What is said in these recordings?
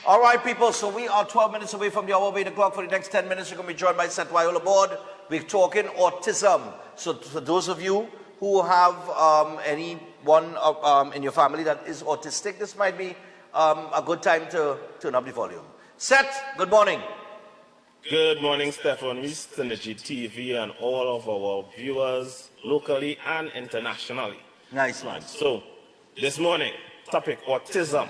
All right, people, so we are 12 minutes away from the hour of 8 o'clock. For the next 10 minutes, you're going to be joined by Chetwayo La Borde. We're talking autism. So for those of you who have anyone in your family that is autistic, this might be a good time to turn up the volume. Seth, good morning. Good morning, Stefan, Synergy TV, and all of our viewers locally and internationally. Nice one. So, this morning, topic autism.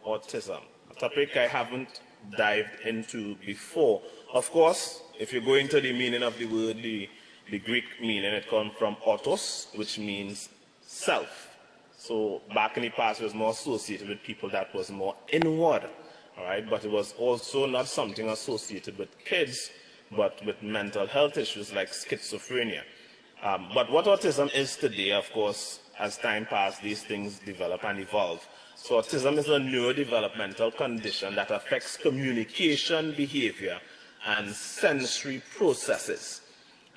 Autism, a topic I haven't dived into before. Of course, if you go into the meaning of the word, the Greek meaning, it comes from autos, which means self. So back in the past, it was more associated with people that was more inward. All right, but it was also not something associated with kids, but with mental health issues like schizophrenia. But what autism is today, of course, as time passes, these things develop and evolve. So autism is a neurodevelopmental condition that affects communication, behavior, and sensory processes.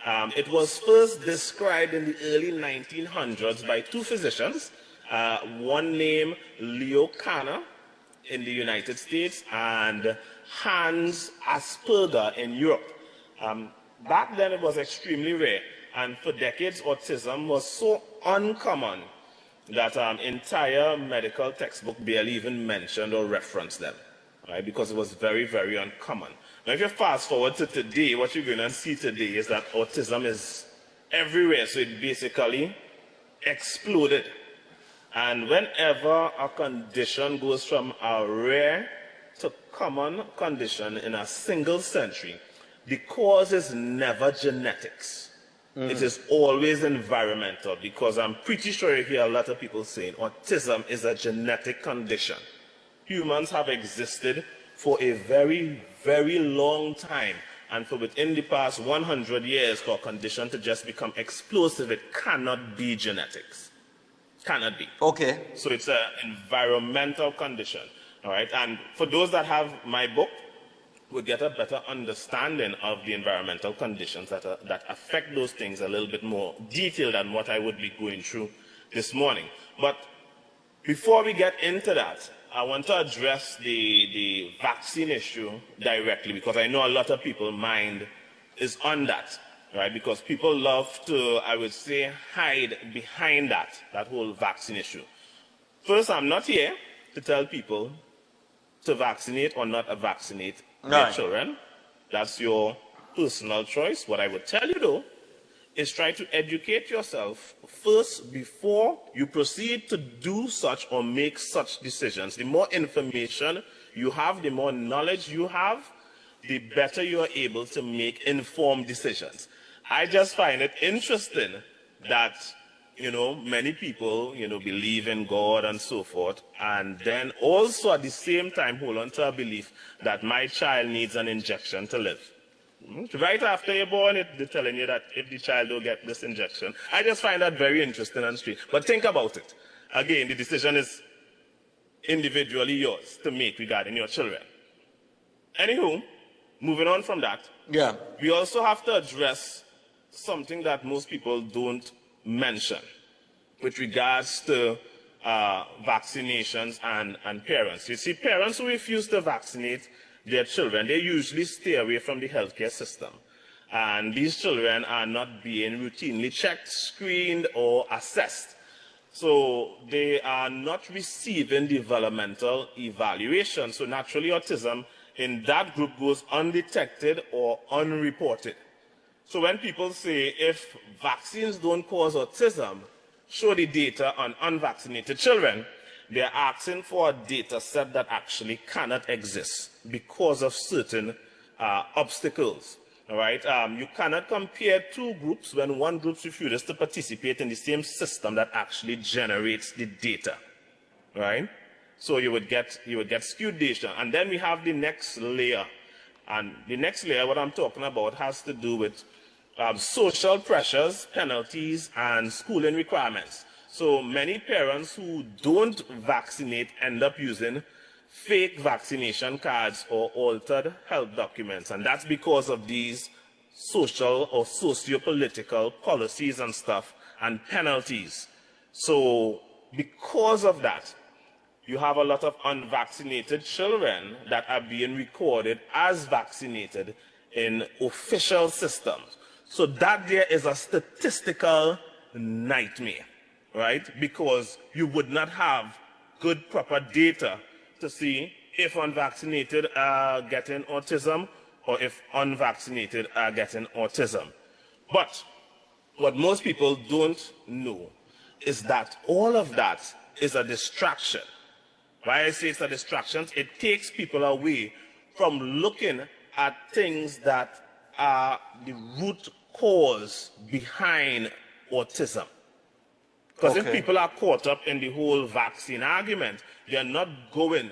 It was first described in the early 1900s by two physicians, one named Leo Kanner in the United States and Hans Asperger in Europe. Back then it was extremely rare, and for decades autism was so uncommon that entire medical textbook barely even mentioned or referenced them, right? Because it was very, very uncommon. Now if you fast forward to today, what you're going to see today is that autism is everywhere, so it basically exploded. And whenever a condition goes from a rare to common condition in a single century, the cause is never genetics. It is always environmental, because I'm pretty sure you hear a lot of people saying autism is a genetic condition. Humans have existed for a very, very long time, and for within the past 100 years for a condition to just become explosive, it cannot be genetics. Cannot be. Okay. So it's an environmental condition, all right? And for those that have my book, we'll get a better understanding of the environmental conditions that affect those things a little bit more detailed than what I would be going through this morning. But before we get into that, I want to address the vaccine issue directly, because I know a lot of people's mind is on that, right? Because people love to, I would say, hide behind that whole vaccine issue. First, I'm not here to tell people to vaccinate or not vaccinate their children. That's your personal choice. What I would tell you, though, is try to educate yourself first before you proceed to do such or make such decisions. The more information you have, the more knowledge you have, the better you are able to make informed decisions. I just find it interesting that, many people, believe in God and so forth, and then also at the same time hold on to a belief that my child needs an injection to live. Right after you're born, they're telling you that if the child don't get this injection. I just find that very interesting and strange. But think about it. Again, the decision is individually yours to make regarding your children. Anywho, moving on from that, we also have to address something that most people don't mention with regards to vaccinations and parents. You see, parents who refuse to vaccinate their children, they usually stay away from the healthcare system. And these children are not being routinely checked, screened, or assessed. So they are not receiving developmental evaluation. So naturally, autism in that group goes undetected or unreported. So when people say, if vaccines don't cause autism, show the data on unvaccinated children, they're asking for a data set that actually cannot exist because of certain obstacles. All right? You cannot compare two groups when one group refuses to participate in the same system that actually generates the data. Right? So you would get skewed data. And then we have the next layer. And the next layer, what I'm talking about, has to do with social pressures, penalties, and schooling requirements. So many parents who don't vaccinate end up using fake vaccination cards or altered health documents. And that's because of these social or socio-political policies and stuff and penalties. So because of that, you have a lot of unvaccinated children that are being recorded as vaccinated in official systems. So that there is a statistical nightmare, right? Because you would not have good, proper data to see if unvaccinated are getting autism or if unvaccinated are getting autism. But what most people don't know is that all of that is a distraction. Why I say it's a distraction, it takes people away from looking at things that are the root cause behind autism. Because if people are caught up in the whole vaccine argument, they're not going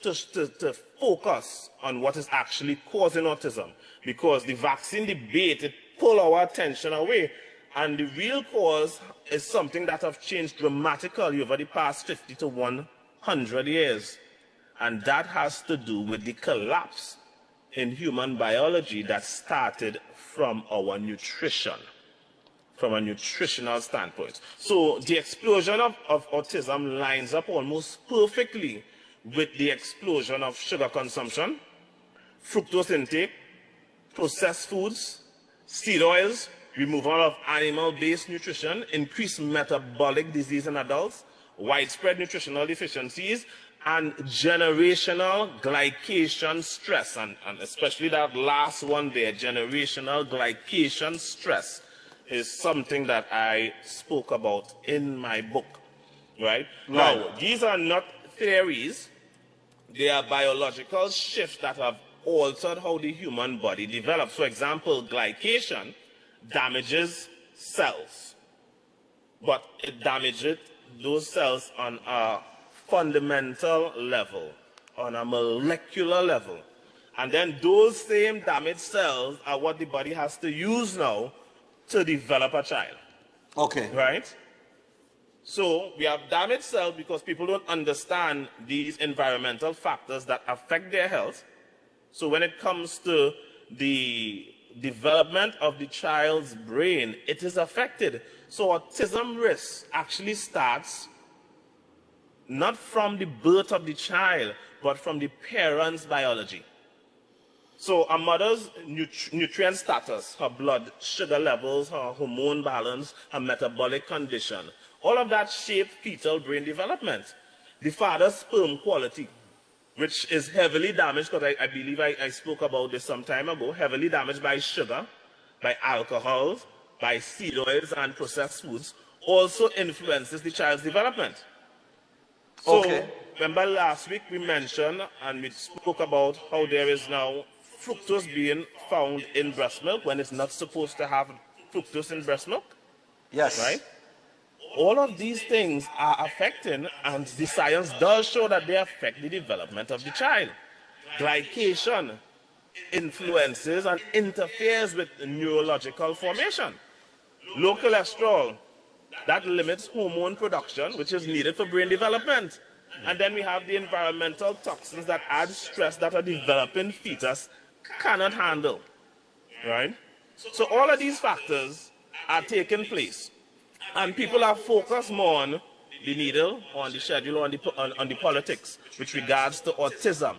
to focus on what is actually causing autism. Because the vaccine debate, it pull our attention away. And the real cause is something that have changed dramatically over the past 50 to 100 years. And that has to do with the collapse in human biology that started from our nutrition, from a nutritional standpoint. So the explosion of autism lines up almost perfectly with the explosion of sugar consumption, fructose intake, processed foods, seed oils, removal of animal-based nutrition, increased metabolic disease in adults, widespread nutritional deficiencies, and generational glycation stress, and especially that last one there, generational glycation stress, is something that I spoke about in my book, right? Now, these are not theories. They are biological shifts that have altered how the human body develops. For example, glycation damages cells, but it damages those cells on a fundamental level, on a molecular level. And then those same damaged cells are what the body has to use now to develop a child. Okay. Right? So we have damaged cells because people don't understand these environmental factors that affect their health. So when it comes to the development of the child's brain, it is affected. So autism risk actually starts not from the birth of the child, but from the parent's biology. So a mother's nutrient status, her blood sugar levels, her hormone balance, her metabolic condition, all of that shape fetal brain development. The father's sperm quality, which is heavily damaged, because I believe I spoke about this some time ago, heavily damaged by sugar, by alcohol, by seed oils and processed foods, also influences the child's development. So, remember last week we mentioned and we spoke about how there is now fructose being found in breast milk when it's not supposed to have fructose in breast milk? Yes. Right? All of these things are affecting, and the science does show that they affect the development of the child. Glycation influences and interferes with neurological formation. Low cholesterol, that limits hormone production, which is needed for brain development. And then we have the environmental toxins that add stress that a developing fetus cannot handle. Right? So all of these factors are taking place. And people are focused more on the needle, on the schedule, on the politics with regards to autism.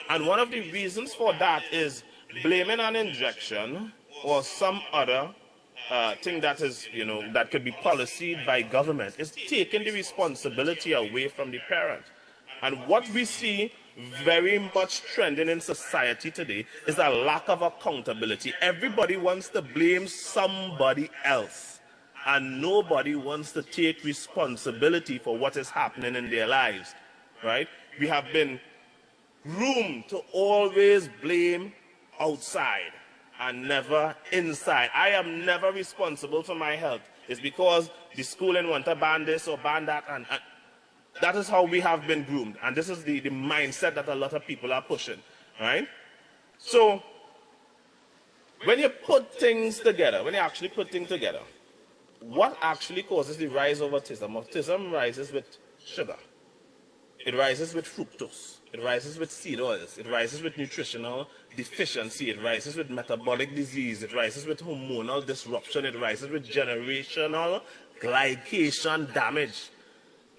And one of the reasons for that is blaming an injection or some other thing that is, that could be policy by government, is taking the responsibility away from the parent. And what we see very much trending in society today is a lack of accountability. Everybody wants to blame somebody else, and nobody wants to take responsibility for what is happening in their lives, right? We have been groomed to always blame outside and never inside. I am never responsible for my health. It's because the schooling want to ban this or ban that, and that is how we have been groomed. And this is the mindset that a lot of people are pushing, right? So when you put things together, when you actually put things together, what actually causes the rise of autism? Autism rises with sugar. It rises with fructose. It rises with seed oils. It rises with nutritional deficiency. It rises with metabolic disease. It rises with hormonal disruption. It rises with generational glycation damage.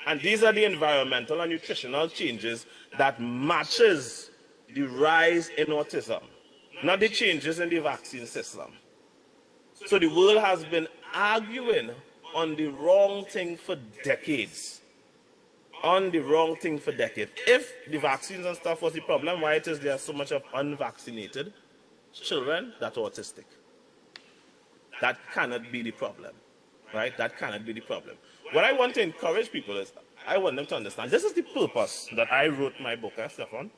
And these are the environmental and nutritional changes that matches the rise in autism, not the changes in the vaccine system. So the world has been arguing on the wrong thing for decades. On the wrong thing for decades. If the vaccines and stuff was the problem, why it is there so much of unvaccinated children that are autistic? That cannot be the problem, right? That cannot be the problem. What I want to encourage people is, I want them to understand, this is the purpose that I wrote my book, Stefan.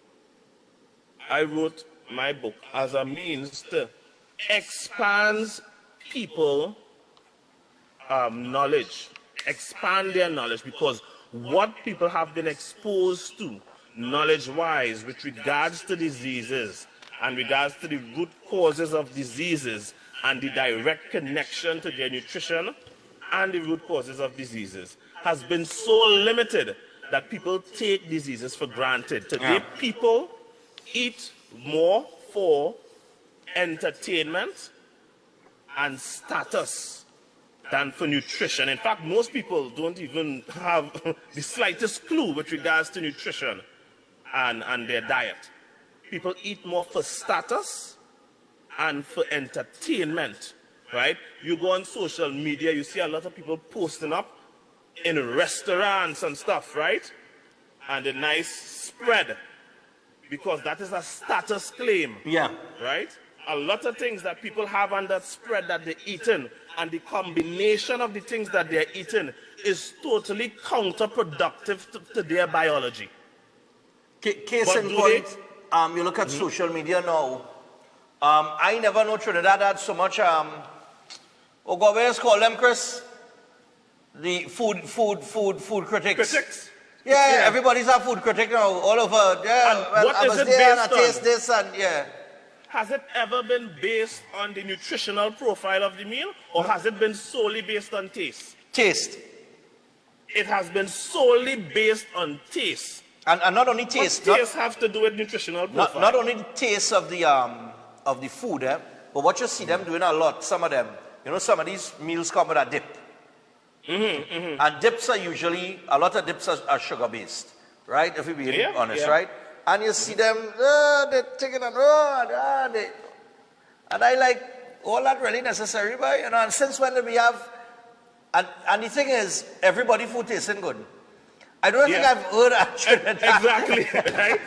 I wrote my book as a means to expand people knowledge, expand their knowledge, because what people have been exposed to knowledge-wise with regards to diseases and regards to the root causes of diseases and the direct connection to their nutrition and the root causes of diseases has been so limited that people take diseases for granted. Today, people eat more for entertainment and status than for nutrition. In fact, most people don't even have the slightest clue with regards to nutrition and their diet. People eat more for status and for entertainment, right? You go on social media, you see a lot of people posting up in restaurants and stuff, right? And a nice spread, because that is a status claim. Yeah. Right? A lot of things that people have on that spread that they're eating, and the combination of the things that they're eating is totally counterproductive to their biology. Case in point, you look at social media now. I never know Trinidad had so much, oh God, where's call them, Chris? The food critics. Critics? Yeah, everybody's a food critic now, all over. Yeah, and what I is was it there and I based on? taste this and yeah. Has it ever been based on the nutritional profile of the meal, or has it been solely based on taste? Taste. It has been solely based on taste. And not only taste. What taste have to do with nutritional profile? Not only the taste of the food, but what you see them doing a lot, some of them, you know, some of these meals come with a dip. And dips are usually, a lot of dips are sugar based, right? If we be honest, right? And you see them, they're taking and and I like, all that really necessary, but you know, and since when do we have, and the thing is, everybody food tasting good. I don't think I've heard actually. Exactly, right?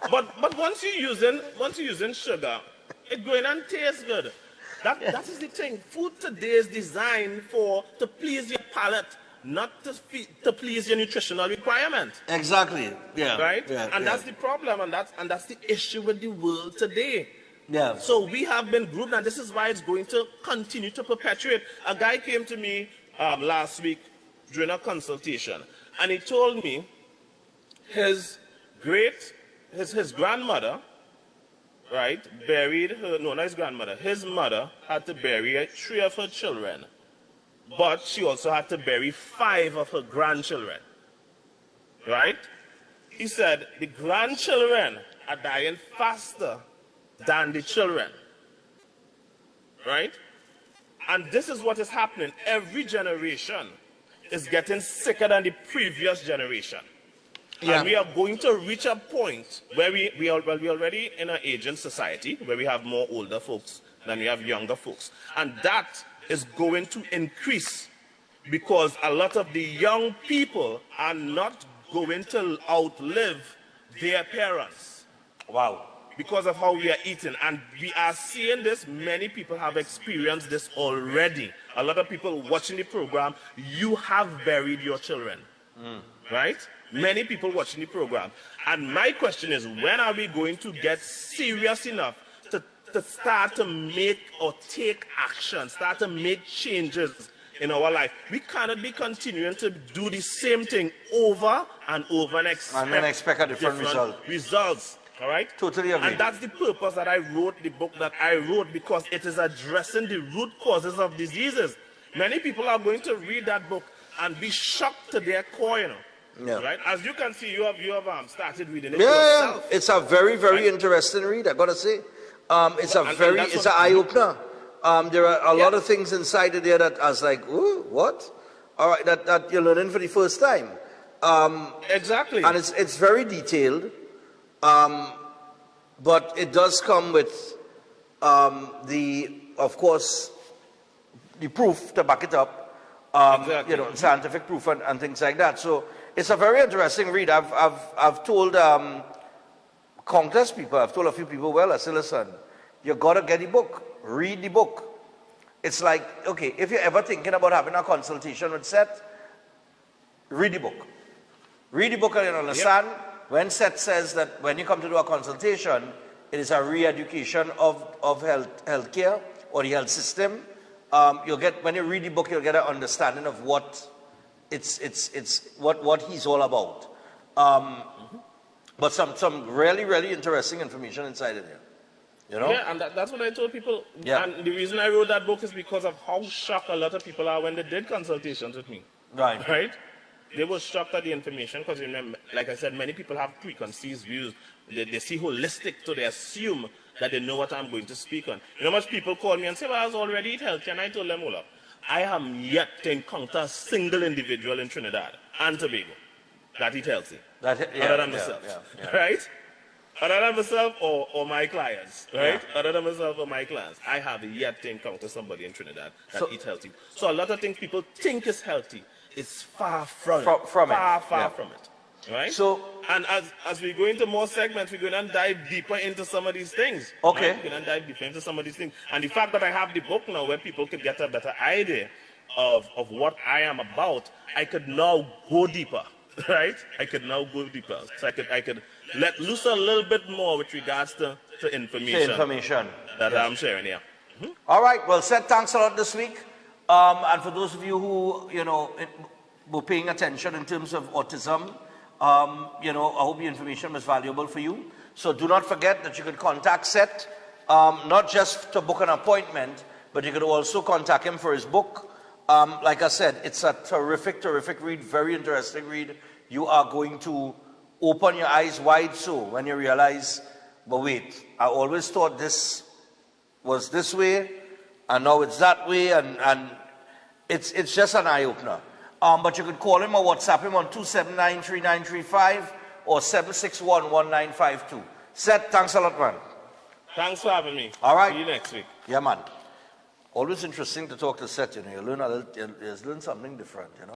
But once you're using sugar, it's going and tastes good. That is the thing. Food today is designed to please your palate, not to please your nutritional requirement. Exactly. Yeah. Right? Yeah, and that's the problem, and that's the issue with the world today. Yeah. So we have been grouped, and this is why it's going to continue to perpetuate. A guy came to me last week during a consultation, and he told me his grandmother, right, buried her, no, not his grandmother, his mother had to bury 3 of her children, but she also had to bury 5 of her grandchildren, right? He said the grandchildren are dying faster than the children, right? And this is what is happening. Every generation is getting sicker than the previous generation. Yeah. And we are going to reach a point where we are already in an aging society, where we have more older folks than we have younger folks. And that is going to increase because a lot of the young people are not going to outlive their parents. Wow. Because of how we are eating. And we are seeing this. Many people have experienced this already. A lot of people watching the program, you have buried your children. Right? Many people watching the program. And my question is, when are we going to get serious enough to start to make or take action, start to make changes in our life? We cannot be continuing to do the same thing over and over and expect a different results. All right? Totally agree. And that's the purpose that I wrote the book that I wrote, because it is addressing the root causes of diseases. Many people are going to read that book and be shocked to their core, you know. Yeah. Right? As you can see, you have started reading it yourself. Yeah. It's a very, very interesting read, I gotta say. It's an eye-opener. There are a lot of things inside of there that I was like, ooh, what? All right, that you're learning for the first time. Exactly. And it's very detailed, but it does come with of course, the proof to back it up, exactly. you know, scientific proof and things like that. So it's a very interesting read. I've told countless people, I've told a few people, well, I say, listen, you gotta get the book, read the book. It's like, okay, if you're ever thinking about having a consultation with Seth, read the book. Read the book and you understand. Yep. When Seth says that when you come to do a consultation, it is a re-education of healthcare or the health system. You'll get, when you read the book, you'll get an understanding of what what he's all about. But some really, really interesting information inside of there. You know? Yeah, and that's what I told people. Yeah. And the reason I wrote that book is because of how shocked a lot of people are when they did consultations with me. Right. Right? They were shocked at the information because, remember, like I said, many people have preconceived views. They see holistic, so they assume that they know what I'm going to speak on. You know, much people call me and say, well, I was already eat healthy, and I told them, hold up, I am yet to encounter a single individual in Trinidad and Tobago that eat healthy. Other than myself. Right? Other than myself or my clients, right? Yeah. Other than myself or my clients. I have yet to encounter somebody in Trinidad that eats healthy. So a lot of things people think is healthy, it's far from it. Far from it. Right? So, and as we go into more segments, we're going to dive deeper into some of these things. Okay. Right? We're going to dive deeper into some of these things. And the fact that I have the book now where people could get a better idea of what I am about, I could now go deeper. Right? I could now go deeper. So I could let loose a little bit more with regards to information. That I'm sharing here. Mm-hmm. All right. Well, Seth, thanks a lot this week. And for those of you who, you know, were paying attention in terms of autism, you know, I hope the information was valuable for you. So do not forget that you can contact Seth, not just to book an appointment, but you could also contact him for his book. Like I said, it's a terrific, terrific read, very interesting read. You are going to open your eyes wide so when you realize, but wait, I always thought this was this way, and now it's that way, and it's just an eye-opener. But you could call him or WhatsApp him on 279-3935 or 761-1952. Seth, thanks a lot, man. Thanks for having me. All right. See you next week. Yeah, man. Always interesting to talk to Seth, you know. You learn something different, you know.